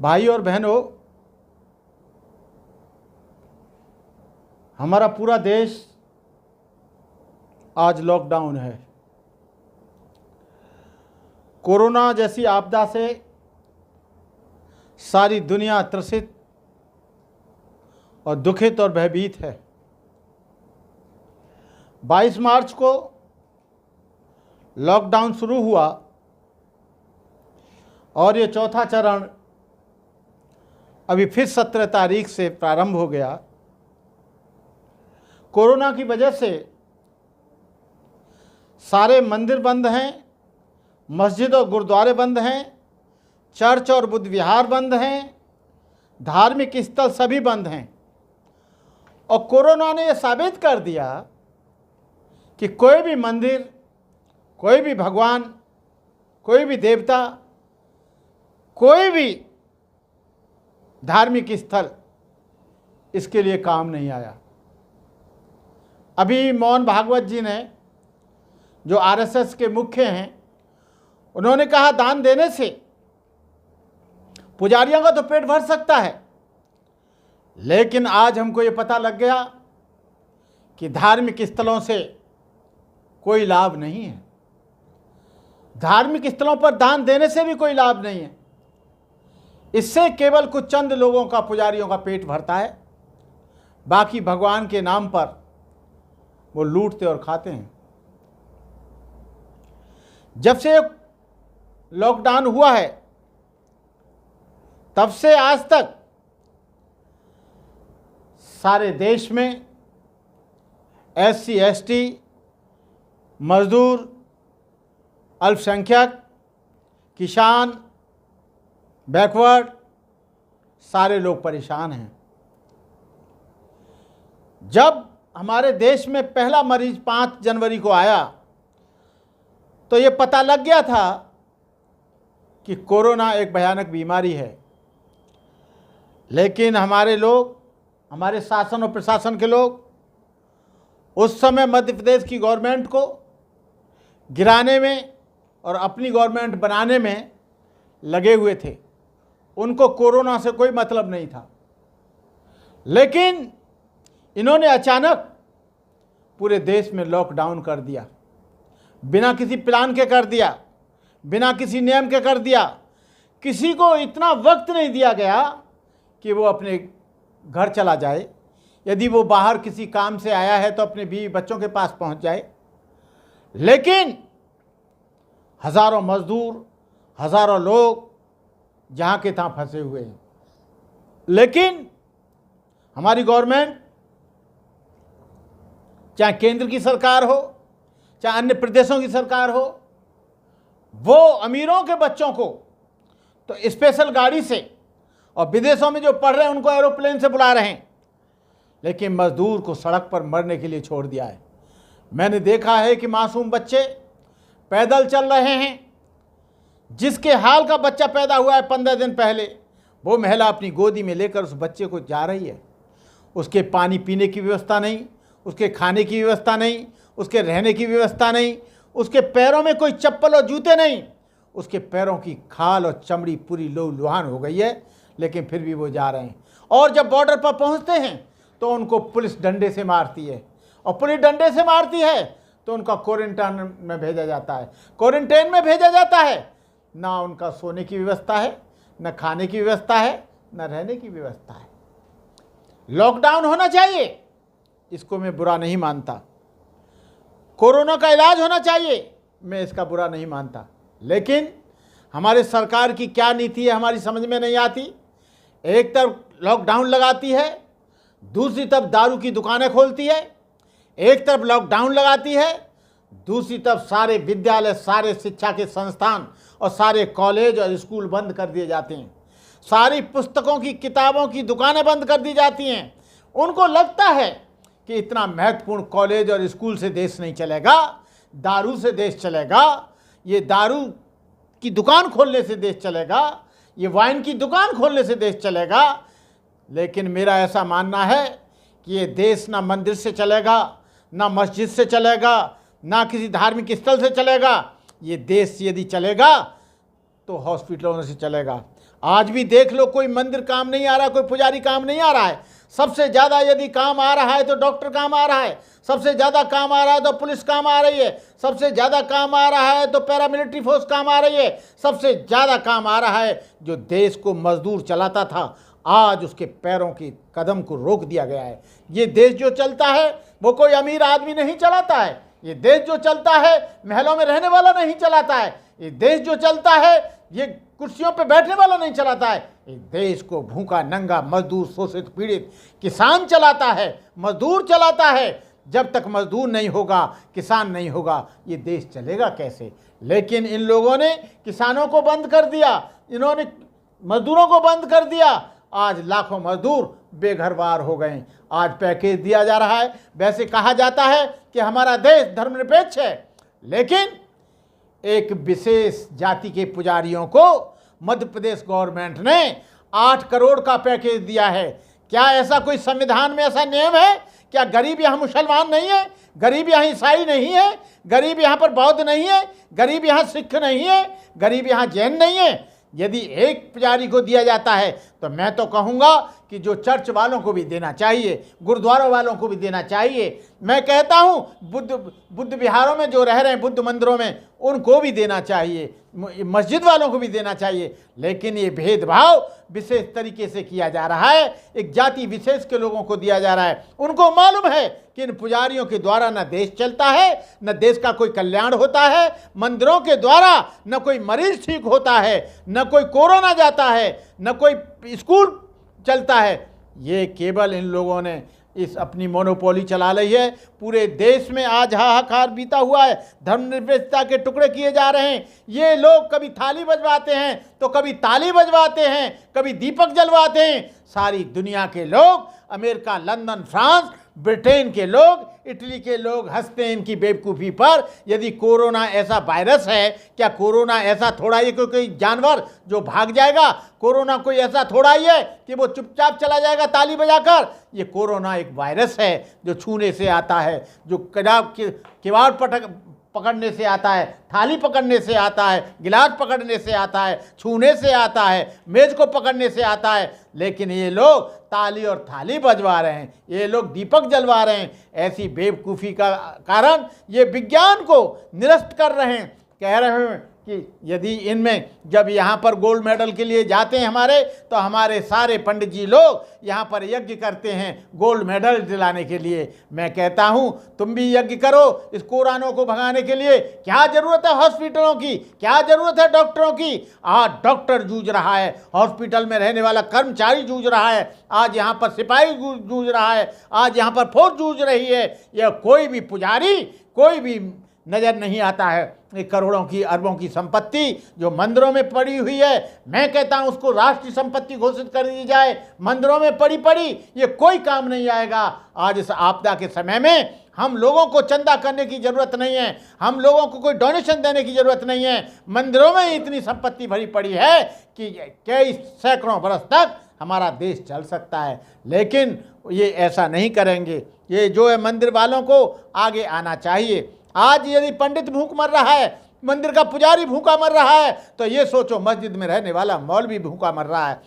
भाई और बहनों, हमारा पूरा देश आज लॉकडाउन है। कोरोना जैसी आपदा से सारी दुनिया त्रसित और दुखित और भयभीत है। 22 मार्च को लॉकडाउन शुरू हुआ और ये चौथा चरण अभी फिर 17 तारीख से प्रारंभ हो गया। कोरोना की वजह से सारे मंदिर बंद हैं, मस्जिद और गुरुद्वारे बंद हैं, चर्च और बुद्ध विहार बंद हैं, धार्मिक स्थल सभी बंद हैं। और कोरोना ने यह साबित कर दिया कि कोई भी मंदिर, कोई भी भगवान, कोई भी देवता, कोई भी धार्मिक स्थल इसके लिए काम नहीं आया। अभी मोहन भागवत जी ने, जो आरएसएस के मुख्य हैं, उन्होंने कहा दान देने से पुजारियों का तो पेट भर सकता है, लेकिन आज हमको ये पता लग गया कि धार्मिक स्थलों से कोई लाभ नहीं है। धार्मिक स्थलों पर दान देने से भी कोई लाभ नहीं है। इससे केवल कुछ चंद लोगों का, पुजारियों का पेट भरता है, बाकी भगवान के नाम पर वो लूटते और खाते हैं। जब से लॉकडाउन हुआ है तब से आज तक सारे देश में SC ST, मजदूर, अल्पसंख्यक, किसान, बैकवर्ड, सारे लोग परेशान हैं। जब हमारे देश में पहला मरीज 5 जनवरी को आया तो ये पता लग गया था कि कोरोना एक भयानक बीमारी है। लेकिन हमारे लोग, हमारे शासन और प्रशासन के लोग उस समय मध्य प्रदेश की गवर्नमेंट को गिराने में और अपनी गवर्नमेंट बनाने में लगे हुए थे। उनको कोरोना से कोई मतलब नहीं था। लेकिन इन्होंने अचानक पूरे देश में लॉकडाउन कर दिया, बिना किसी प्लान के कर दिया, बिना किसी नियम के कर दिया। किसी को इतना वक्त नहीं दिया गया कि वो अपने घर चला जाए। यदि वो बाहर किसी काम से आया है तो अपने बीवी बच्चों के पास पहुंच जाए। लेकिन हजारों मजदूर, हजारों लोग जहां के तहां फंसे हुए हैं। लेकिन हमारी गवर्नमेंट, चाहे केंद्र की सरकार हो, चाहे अन्य प्रदेशों की सरकार हो, वो अमीरों के बच्चों को तो स्पेशल गाड़ी से, और विदेशों में जो पढ़ रहे हैं उनको एरोप्लेन से बुला रहे हैं, लेकिन मजदूर को सड़क पर मरने के लिए छोड़ दिया है। मैंने देखा है कि मासूम बच्चे पैदल चल रहे हैं। जिसके हाल का बच्चा पैदा हुआ है 15 दिन पहले, वो महिला अपनी गोदी में लेकर उस बच्चे को जा रही है। उसके पानी पीने की व्यवस्था नहीं, उसके खाने की व्यवस्था नहीं, उसके रहने की व्यवस्था नहीं, उसके पैरों में कोई चप्पल और जूते नहीं। उसके पैरों की खाल और चमड़ी पूरी लहूलुहान हो गई है, लेकिन फिर भी वो जा रहे हैं। और जब बॉर्डर पर पहुंचते हैं तो उनको पुलिस डंडे से मारती है, और पुलिस डंडे से मारती है तो उनका क्वारंटाइन में भेजा जाता है। क्वारंटाइन में भेजा जाता है, ना उनका सोने की व्यवस्था है, न खाने की व्यवस्था है, न रहने की व्यवस्था है। लॉकडाउन होना चाहिए, इसको मैं बुरा नहीं मानता। कोरोना का इलाज होना चाहिए, मैं इसका बुरा नहीं मानता। लेकिन हमारे सरकार की क्या नीति है हमारी समझ में नहीं आती। एक तरफ लॉकडाउन लगाती है, दूसरी तरफ दारू की दुकानें खोलती है। एक तरफ लॉकडाउन लगाती है, दूसरी तरफ सारे विद्यालय, सारे शिक्षा के संस्थान और सारे कॉलेज और स्कूल बंद कर दिए जाते हैं। सारी पुस्तकों की, किताबों की दुकानें बंद कर दी जाती हैं। उनको लगता है कि इतना महत्वपूर्ण कॉलेज और स्कूल से देश नहीं चलेगा, दारू से देश चलेगा, ये दारू की दुकान खोलने से देश चलेगा, ये वाइन की दुकान खोलने से देश चलेगा। लेकिन मेरा ऐसा मानना है कि ये देश ना मंदिर से चलेगा, ना मस्जिद से चलेगा, ना किसी धार्मिक स्थल से चलेगा। ये देश यदि चलेगा तो हॉस्पिटलों से चलेगा। आज भी देख लो, कोई मंदिर काम नहीं आ रहा, कोई पुजारी काम नहीं आ रहा है। सबसे ज़्यादा यदि काम आ रहा है तो डॉक्टर काम आ रहा है, सबसे ज़्यादा काम आ रहा है तो पुलिस काम आ रही है, सबसे ज़्यादा काम आ रहा है तो पैरामिलिट्री फोर्स काम आ रही है, सबसे ज़्यादा काम आ रहा है। जो देश को मजदूर चलाता था, आज उसके पैरों की कदम को रोक दिया गया है। ये देश जो चलता है वो कोई अमीर आदमी नहीं चलाता है। ये देश जो चलता है महलों में रहने वाला नहीं चलाता है। ये देश जो चलता है ये कुर्सियों पे बैठने वाला नहीं चलाता है। इस देश को भूखा नंगा मजदूर, शोषित, पीड़ित किसान चलाता है, मजदूर चलाता है। जब तक मजदूर नहीं होगा, किसान नहीं होगा, ये देश चलेगा कैसे? लेकिन इन लोगों ने किसानों को बंद कर दिया, इन्होंने मजदूरों को बंद कर दिया। आज लाखों मजदूर बेघरबार हो गए। आज पैकेज दिया जा रहा है। वैसे कहा जाता है कि हमारा देश धर्मनिरपेक्ष है, लेकिन एक विशेष जाति के पुजारियों को मध्य प्रदेश गवर्नमेंट ने 8 करोड़ का पैकेज दिया है। क्या ऐसा कोई संविधान में ऐसा नियम है? क्या गरीब यहाँ मुसलमान नहीं है? गरीब यहाँ ईसाई नहीं है? गरीब यहाँ पर बौद्ध नहीं है? गरीब यहाँ सिख नहीं है? गरीब यहाँ जैन नहीं है? यदि एक पुजारी को दिया जाता है तो मैं तो कहूँगा कि जो चर्च वालों को भी देना चाहिए, गुरुद्वारों वालों को भी देना चाहिए। मैं कहता हूँ बुद्ध विहारों में जो रह रहे हैं, बुद्ध मंदिरों में, उनको भी देना चाहिए, मस्जिद वालों को भी देना चाहिए। लेकिन ये भेदभाव विशेष तरीके से किया जा रहा है, एक जाति विशेष के लोगों को दिया जा रहा है। उनको मालूम है कि इन पुजारियों के द्वारा न देश चलता है, न देश का कोई कल्याण होता है। मंदिरों के द्वारा न कोई मरीज ठीक होता है, न कोई कोरोना जाता है, न कोई स्कूल चलता है। ये केवल इन लोगों ने इस अपनी मोनोपोली चला ली है। पूरे देश में आज हाहाकार बीता हुआ है, धर्मनिरपेक्षता के टुकड़े किए जा रहे हैं। ये लोग कभी थाली बजवाते हैं तो कभी ताली बजवाते हैं, कभी दीपक जलवाते हैं। सारी दुनिया के लोग, अमेरिका, लंदन, फ्रांस, ब्रिटेन के लोग, इटली के लोग हंसते हैं इनकी बेवकूफ़ी पर। यदि कोरोना ऐसा वायरस है, क्या कोरोना ऐसा थोड़ा ही कोई जानवर जो भाग जाएगा? कोरोना कोई ऐसा थोड़ा ही है कि वो चुपचाप चला जाएगा ताली बजाकर? ये कोरोना एक वायरस है जो छूने से आता है, जो किवाड़ पकड़ने से आता है, थाली पकड़ने से आता है, गिलास पकड़ने से आता है, छूने से आता है, मेज को पकड़ने से आता है। लेकिन ये लोग ताली और थाली बजवा रहे हैं, ये लोग दीपक जलवा रहे हैं। ऐसी बेवकूफ़ी का कारण ये विज्ञान को निरस्त कर रहे हैं। कह रहे हैं कि यदि इनमें जब यहाँ पर गोल्ड मेडल के लिए जाते हैं हमारे, तो हमारे सारे पंडित जी लोग यहाँ पर यज्ञ करते हैं गोल्ड मेडल दिलाने के लिए। मैं कहता हूँ तुम भी यज्ञ करो इस कोरोना को भगाने के लिए। क्या ज़रूरत है हॉस्पिटलों की? क्या ज़रूरत है डॉक्टरों की? आज डॉक्टर जूझ रहा है, हॉस्पिटल में रहने वाला कर्मचारी जूझ रहा है, आज यहाँ पर सिपाही जूझ रहा है, आज यहाँ पर फौज जूझ रही है। यह कोई भी पुजारी, कोई भी नज़र नहीं आता है। करोड़ों की, अरबों की संपत्ति जो मंदिरों में पड़ी हुई है, मैं कहता हूं उसको राष्ट्रीय संपत्ति घोषित कर दी जाए। मंदिरों में पड़ी ये कोई काम नहीं आएगा। आज इस आपदा के समय में हम लोगों को चंदा करने की ज़रूरत नहीं है, हम लोगों को कोई डोनेशन देने की ज़रूरत नहीं है। मंदिरों में इतनी संपत्ति भरी पड़ी है कि कई सैकड़ों बरस तक हमारा देश चल सकता है। लेकिन ये ऐसा नहीं करेंगे। ये जो है मंदिर वालों को आगे आना चाहिए। आज यदि पंडित भूख मर रहा है, मंदिर का पुजारी भूखा मर रहा है, तो ये सोचो मस्जिद में रहने वाला मौलवी भूखा मर रहा है।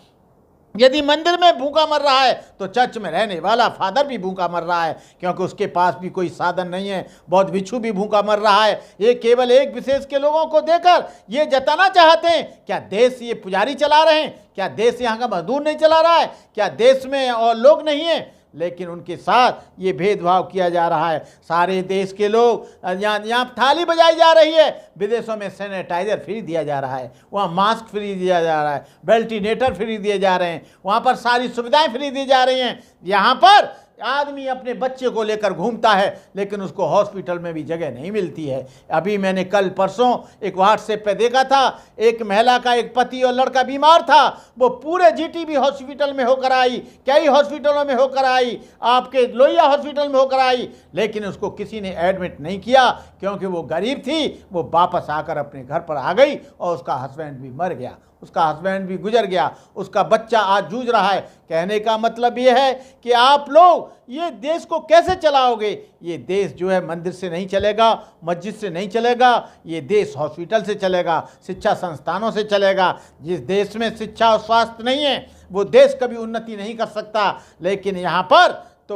यदि मंदिर में भूखा मर रहा है तो चर्च में रहने वाला फादर भी भूखा मर रहा है, क्योंकि उसके पास भी कोई साधन नहीं है। बौद्ध भिक्षु भी भूखा मर रहा है। ये केवल एक विशेष के लोगों को देकर ये जताना चाहते हैं क्या देश ये पुजारी चला रहे हैं? क्या देश यहाँ का मजदूर नहीं चला रहा है? क्या देश में और लोग नहीं हैं? लेकिन उनके साथ ये भेदभाव किया जा रहा है। सारे देश के लोग, यहाँ थाली बजाई जा रही है, विदेशों में सैनिटाइजर फ्री दिया जा रहा है, वहाँ मास्क फ्री दिया जा रहा है, वेंटिलेटर फ्री दिए जा रहे हैं, वहाँ पर सारी सुविधाएं फ्री दी जा रही हैं। यहाँ पर आदमी अपने बच्चे को लेकर घूमता है, लेकिन उसको हॉस्पिटल में भी जगह नहीं मिलती है। अभी मैंने कल परसों एक व्हाट्सएप पे देखा था, एक महिला का एक पति और लड़का बीमार था, वो पूरे जीटीबी हॉस्पिटल में होकर आई, कई हॉस्पिटलों में होकर आई, आपके लोहिया हॉस्पिटल में होकर आई, लेकिन उसको किसी ने एडमिट नहीं किया क्योंकि वो गरीब थी। वो वापस आकर अपने घर पर आ गई और उसका हस्बैंड भी मर गया। उसका हस्बैंड भी गुजर गया, उसका बच्चा आज जूझ रहा है। कहने का मतलब ये है कि आप लोग ये देश को कैसे चलाओगे? ये देश जो है मंदिर से नहीं चलेगा, मस्जिद से नहीं चलेगा, ये देश हॉस्पिटल से चलेगा, शिक्षा संस्थानों से चलेगा। जिस देश में शिक्षा और स्वास्थ्य नहीं है वो देश कभी उन्नति नहीं कर सकता। लेकिन यहाँ पर तो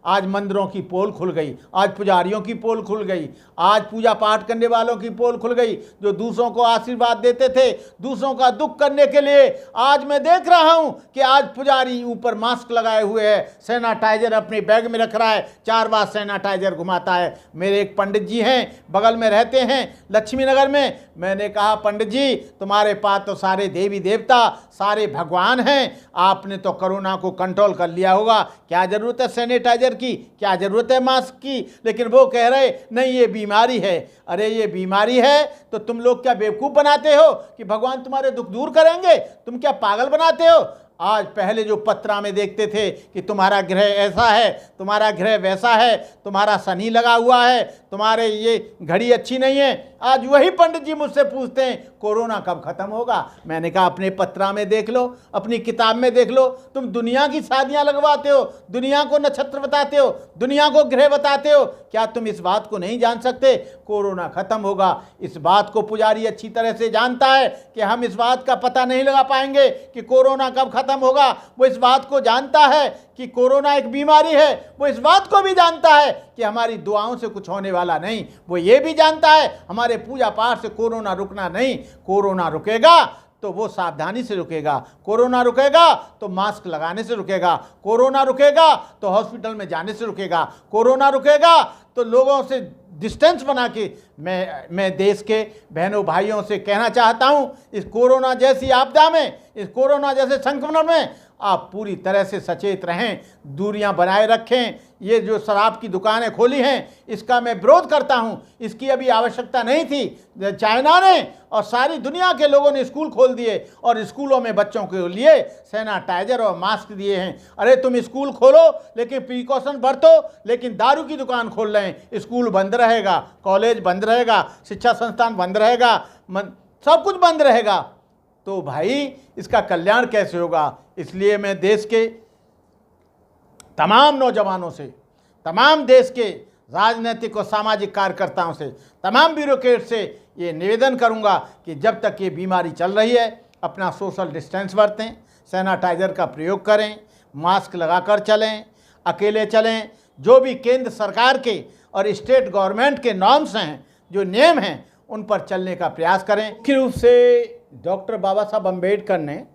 आज मंदिरों की पोल खुल गई, आज पुजारियों की पोल खुल गई, आज पूजा पाठ करने वालों की पोल खुल गई, जो दूसरों को आशीर्वाद देते थे, दूसरों का दुख करने के लिए। आज मैं देख रहा हूं कि आज पुजारी ऊपर मास्क लगाए हुए है, सैनिटाइजर अपने बैग में रख रहा है, 4 बार सैनिटाइजर घुमाता है। मेरे एक पंडित जी हैं, बगल में रहते हैं लक्ष्मी नगर में। मैंने कहा, पंडित जी तुम्हारे पास तो सारे देवी देवता, सारे भगवान हैं, आपने तो कोरोना को कंट्रोल कर लिया होगा, क्या जरूरत है सैनिटाइजर की, क्या जरूरत है मास्क की? लेकिन वो कह रहे नहीं ये बीमारी है। अरे ये बीमारी है तो तुम लोग क्या बेवकूफ़ बनाते हो कि भगवान तुम्हारे दुख दूर करेंगे? तुम क्या पागल बनाते हो? आज पहले जो पत्रा में देखते थे कि तुम्हारा ग्रह ऐसा है, तुम्हारा ग्रह वैसा है, तुम्हारा शनि लगा हुआ है, तुम्हारे ये घड़ी अच्छी नहीं है, आज वही पंडित जी मुझसे पूछते हैं कोरोना कब खत्म होगा। मैंने कहा अपने पत्रा में देख लो, अपनी किताब में देख लो। तुम दुनिया की शादियां लगवाते हो, दुनिया को नक्षत्र बताते हो, दुनिया को ग्रह बताते हो, क्या तुम इस बात को नहीं जान सकते कोरोना खत्म होगा? इस बात को पुजारी अच्छी तरह से जानता है कि हम इस बात का पता नहीं लगा पाएंगे कि कोरोना कब खत्म होगा। वो इस बात को जानता है कि कोरोना एक बीमारी है, वो इस बात को भी जानता है कि हमारी दुआओं से कुछ होने वाला नहीं। वो ये भी जानता है हमारे पूजा पाठ से कोरोना रुकना नहीं। कोरोना रुकेगा तो वो सावधानी से रुकेगा, कोरोना रुकेगा तो मास्क लगाने से रुकेगा, कोरोना रुकेगा तो हॉस्पिटल में जाने से रुकेगा, कोरोना रुकेगा तो लोगों से डिस्टेंस बना के। मैं देश के बहनों भाइयों से कहना चाहता हूं, इस कोरोना जैसी आपदा में, इस कोरोना जैसे संक्रमण में आप पूरी तरह से सचेत रहें, दूरियां बनाए रखें। ये जो शराब की दुकानें खोली हैं इसका मैं विरोध करता हूं, इसकी अभी आवश्यकता नहीं थी। चाइना ने और सारी दुनिया के लोगों ने स्कूल खोल दिए और स्कूलों में बच्चों के लिए सैनिटाइजर और मास्क दिए हैं। अरे तुम स्कूल खोलो लेकिन प्रिकॉशन बरतो, लेकिन दारू की दुकान खोल रहे हैं, स्कूल बंद रहेगा, कॉलेज बंद रहेगा, शिक्षा संस्थान बंद रहेगा, सब कुछ बंद रहेगा, तो भाई इसका कल्याण कैसे होगा? इसलिए मैं देश के तमाम नौजवानों से, तमाम देश के राजनीतिक और सामाजिक कार्यकर्ताओं से, तमाम ब्यूरोक्रेट से ये निवेदन करूंगा कि जब तक ये बीमारी चल रही है अपना सोशल डिस्टेंस बरतें, सैनिटाइजर का प्रयोग करें, मास्क लगाकर चलें, अकेले चलें। जो भी केंद्र सरकार के और स्टेट गवर्नमेंट के नॉर्म्स हैं, जो नियम हैं, उन पर चलने का प्रयास करें। मुख्य रूप से डॉक्टर बाबा साहब अम्बेडकर ने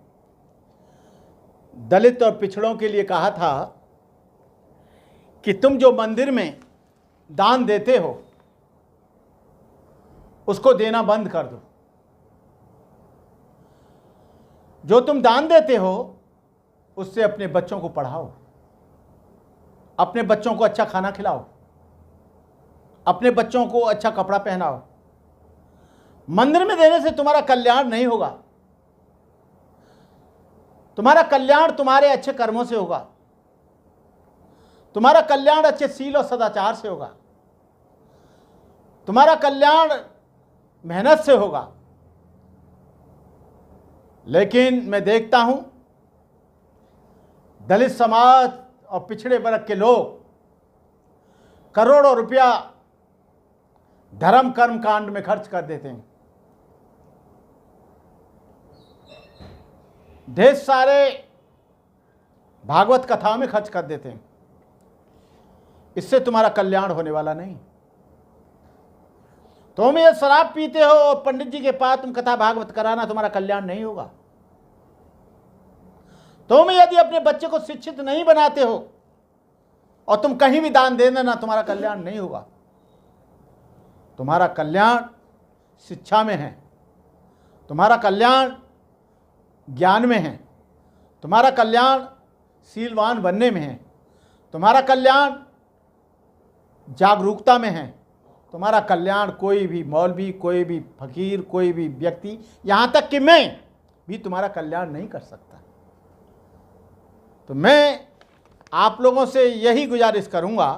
दलित और पिछड़ों के लिए कहा था कि तुम जो मंदिर में दान देते हो उसको देना बंद कर दो। जो तुम दान देते हो उससे अपने बच्चों को पढ़ाओ, अपने बच्चों को अच्छा खाना खिलाओ, अपने बच्चों को अच्छा कपड़ा पहनाओ। मंदिर में देने से तुम्हारा कल्याण नहीं होगा, तुम्हारा कल्याण तुम्हारे अच्छे कर्मों से होगा, तुम्हारा कल्याण अच्छे सील और सदाचार से होगा, तुम्हारा कल्याण मेहनत से होगा। लेकिन मैं देखता हूं दलित समाज और पिछड़े वर्ग के लोग करोड़ों रुपया धर्म कर्म कांड में खर्च कर देते हैं, ढेर सारे भागवत कथाओं में खर्च कर देते हैं। इससे तुम्हारा कल्याण होने वाला नहीं। तुम ये शराब पीते हो और पंडित जी के पास तुम कथा भागवत कराना, तुम्हारा कल्याण नहीं होगा। तुम यदि अपने बच्चे को शिक्षित नहीं बनाते हो और तुम कहीं भी दान दे देना, तुम्हारा कल्याण नहीं होगा। तुम्हारा कल्याण शिक्षा में है, तुम्हारा कल्याण ज्ञान में है, तुम्हारा कल्याण शीलवान बनने में है, तुम्हारा कल्याण जागरूकता में है, तुम्हारा कल्याण कोई भी मौलवी, कोई भी फकीर, कोई भी व्यक्ति, यहाँ तक कि मैं भी तुम्हारा कल्याण नहीं कर सकता। तो मैं आप लोगों से यही गुजारिश करूँगा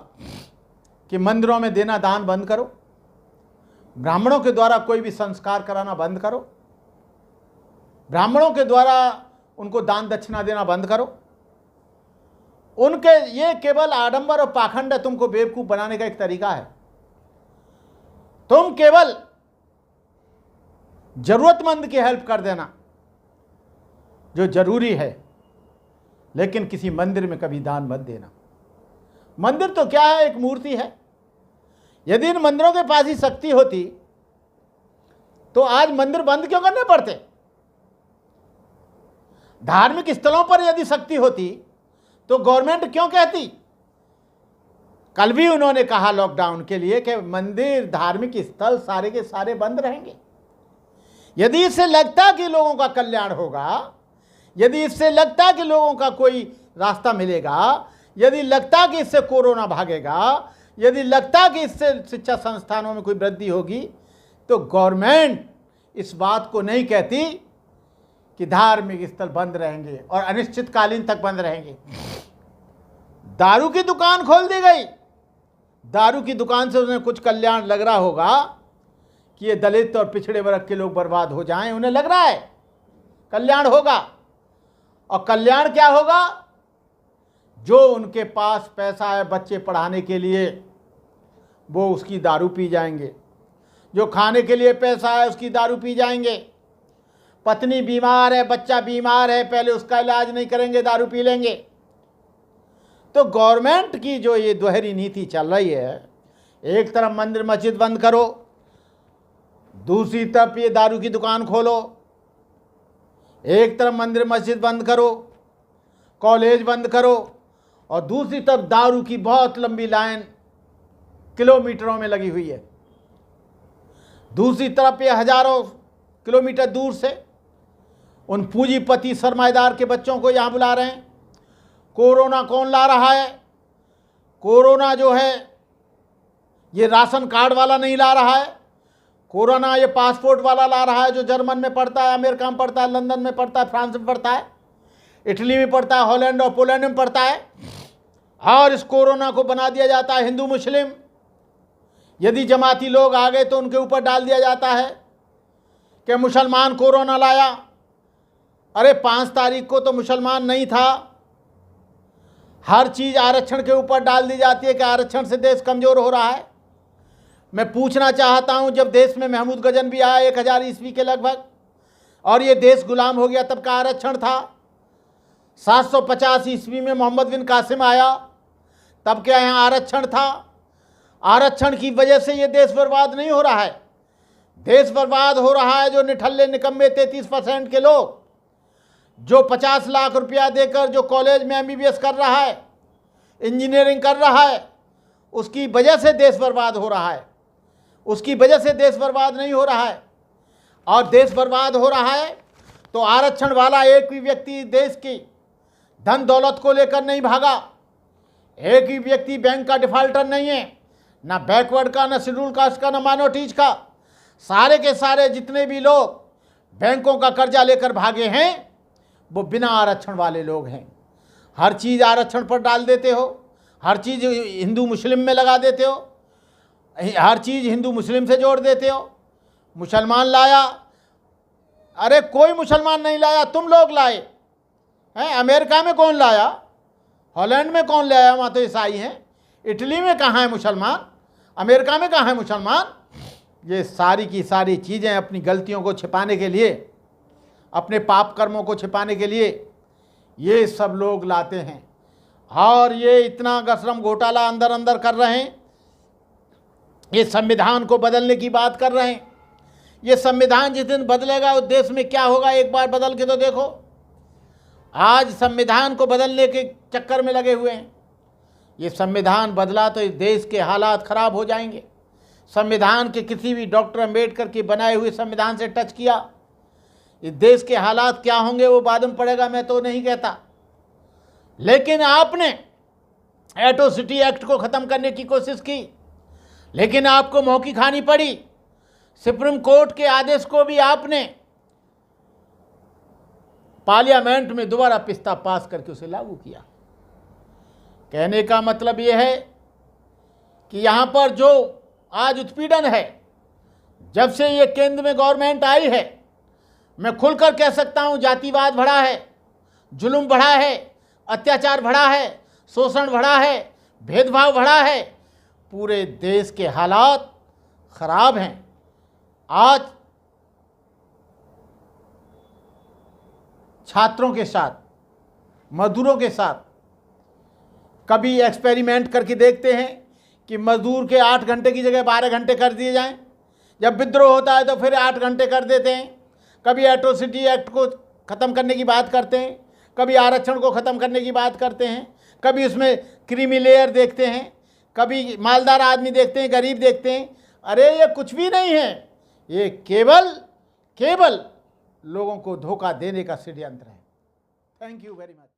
कि मंदिरों में देना दान बंद करो, ब्राह्मणों के द्वारा कोई भी संस्कार कराना बंद करो, ब्राह्मणों के द्वारा उनको दान दक्षिणा देना बंद करो। उनके ये केवल आडंबर और पाखंड है, तुमको बेवकूफ बनाने का एक तरीका है। तुम केवल जरूरतमंद की हेल्प कर देना जो जरूरी है, लेकिन किसी मंदिर में कभी दान मत देना। मंदिर तो क्या है, एक मूर्ति है। यदि इन मंदिरों के पास ही शक्ति होती तो आज मंदिर बंद क्यों करने पड़ते? धार्मिक स्थलों पर यदि शक्ति होती तो गवर्नमेंट क्यों कहती? कल भी उन्होंने कहा लॉकडाउन के लिए कि मंदिर, धार्मिक स्थल सारे के सारे बंद रहेंगे। यदि इससे लगता कि लोगों का कल्याण होगा, यदि इससे लगता कि लोगों का कोई रास्ता मिलेगा, यदि लगता कि इससे कोरोना भागेगा, यदि लगता कि इससे शिक्षा संस्थानों में कोई वृद्धि होगी, तो गवर्नमेंट इस बात को नहीं कहती कि धार्मिक स्थल बंद रहेंगे और अनिश्चितकालीन तक बंद रहेंगे। दारू की दुकान खोल दी गई। दारू की दुकान से उन्हें कुछ कल्याण लग रहा होगा कि ये दलित और पिछड़े वर्ग के लोग बर्बाद हो जाएं, उन्हें लग रहा है कल्याण होगा। और कल्याण क्या होगा? जो उनके पास पैसा है बच्चे पढ़ाने के लिए, वो उसकी दारू पी जाएंगे। जो खाने के लिए पैसा है उसकी दारू पी जाएंगे। पत्नी बीमार है, बच्चा बीमार है, पहले उसका इलाज नहीं करेंगे, दारू पी लेंगे। तो गवर्नमेंट की जो ये दोहरी नीति चल रही है, एक तरफ मंदिर मस्जिद बंद करो, दूसरी तरफ ये दारू की दुकान खोलो। एक तरफ मंदिर मस्जिद बंद करो, कॉलेज बंद करो, और दूसरी तरफ दारू की बहुत लंबी लाइन किलोमीटरों में लगी हुई है। दूसरी तरफ ये हजारों किलोमीटर दूर से उन पूंजीपति सरमाएदार के बच्चों को यहाँ बुला रहे हैं। कोरोना कौन ला रहा है? कोरोना जो है ये राशन कार्ड वाला नहीं ला रहा है। कोरोना ये पासपोर्ट वाला ला रहा है, जो जर्मन में पढ़ता है, अमेरिका में पढ़ता है, लंदन में पढ़ता है, फ्रांस में पढ़ता है, इटली में पढ़ता है, हॉलैंड और पोलैंड में पढ़ता है। और इस कोरोना को बना दिया जाता है हिंदू मुस्लिम। यदि जमाती लोग आ गए तो उनके ऊपर डाल दिया जाता है कि मुसलमान कोरोना लाया। अरे 5 तारीख को तो मुसलमान नहीं था। हर चीज़ आरक्षण के ऊपर डाल दी जाती है कि आरक्षण से देश कमज़ोर हो रहा है। मैं पूछना चाहता हूं, जब देश में महमूद गजनवी आया 1000 ईस्वी के लगभग, और ये देश गुलाम हो गया, तब का आरक्षण था। 750 ईस्वी में मोहम्मद बिन कासिम आया, तब क्या यहाँ आरक्षण था? आरक्षण की वजह से ये देश बर्बाद नहीं हो रहा है। देश बर्बाद हो रहा है जो निठल्ले निकम्मे 33% के लोग, जो 50 लाख रुपया देकर जो कॉलेज में MBBS कर रहा है, इंजीनियरिंग कर रहा है, उसकी वजह से देश बर्बाद हो रहा है। उसकी वजह से देश बर्बाद नहीं हो रहा है। और देश बर्बाद हो रहा है तो आरक्षण वाला एक भी व्यक्ति देश की धन दौलत को लेकर नहीं भागा। एक ही व्यक्ति बैंक का डिफाल्टर नहीं है, ना बैकवर्ड का, ना शेड्यूल कास्ट का, ना माइनॉरिटीज का। सारे के सारे जितने भी लोग बैंकों का कर्जा लेकर भागे हैं, वो बिना आरक्षण वाले लोग हैं। हर चीज़ आरक्षण पर डाल देते हो, हर चीज़ हिंदू मुस्लिम में लगा देते हो, हर चीज़ हिंदू मुस्लिम से जोड़ देते हो। मुसलमान लाया, अरे कोई मुसलमान नहीं लाया, तुम लोग लाए हैं। अमेरिका में कौन लाया? हॉलैंड में कौन लाया? वहाँ तो ईसाई हैं। इटली में कहाँ है मुसलमान? अमेरिका में कहाँ है मुसलमान? ये सारी की सारी चीज़ें अपनी गलतियों को छिपाने के लिए, अपने पाप कर्मों को छिपाने के लिए ये सब लोग लाते हैं। और ये इतना गसरम घोटाला अंदर अंदर कर रहे हैं। ये संविधान को बदलने की बात कर रहे हैं। ये संविधान जिस दिन बदलेगा उस देश में क्या होगा, एक बार बदल के तो देखो। आज संविधान को बदलने के चक्कर में लगे हुए हैं। ये संविधान बदला तो इस देश के हालात ख़राब हो जाएंगे। संविधान के किसी भी डॉक्टर अम्बेडकर के बनाए हुए संविधान से टच किया, इस देश के हालात क्या होंगे वो बाद में पड़ेगा, मैं तो नहीं कहता। लेकिन आपने एट्रोसिटी एक्ट को ख़त्म करने की कोशिश की, लेकिन आपको मौकी खानी पड़ी। सुप्रीम कोर्ट के आदेश को भी आपने पार्लियामेंट में दोबारा पिस्ता पास करके उसे लागू किया। कहने का मतलब यह है कि यहाँ पर जो आज उत्पीड़न है, जब से ये केंद्र में गवर्नमेंट आई है, मैं खुलकर कह सकता हूं, जातिवाद बढ़ा है, जुल्म बढ़ा है, अत्याचार बढ़ा है, शोषण बढ़ा है, भेदभाव बढ़ा है, पूरे देश के हालात खराब हैं। आज छात्रों के साथ, मजदूरों के साथ कभी एक्सपेरिमेंट करके देखते हैं कि मजदूर के 8 घंटे की जगह 12 घंटे कर दिए जाएं। जब विद्रोह होता है तो फिर 8 घंटे कर देते हैं। कभी एट्रोसिटी एक्ट को ख़त्म करने की बात करते हैं, कभी आरक्षण को ख़त्म करने की बात करते हैं, कभी उसमें क्रीमी लेयर देखते हैं, कभी मालदार आदमी देखते हैं, गरीब देखते हैं। अरे ये कुछ भी नहीं है, ये केवल लोगों को धोखा देने का षड्यंत्र है। Thank you very much.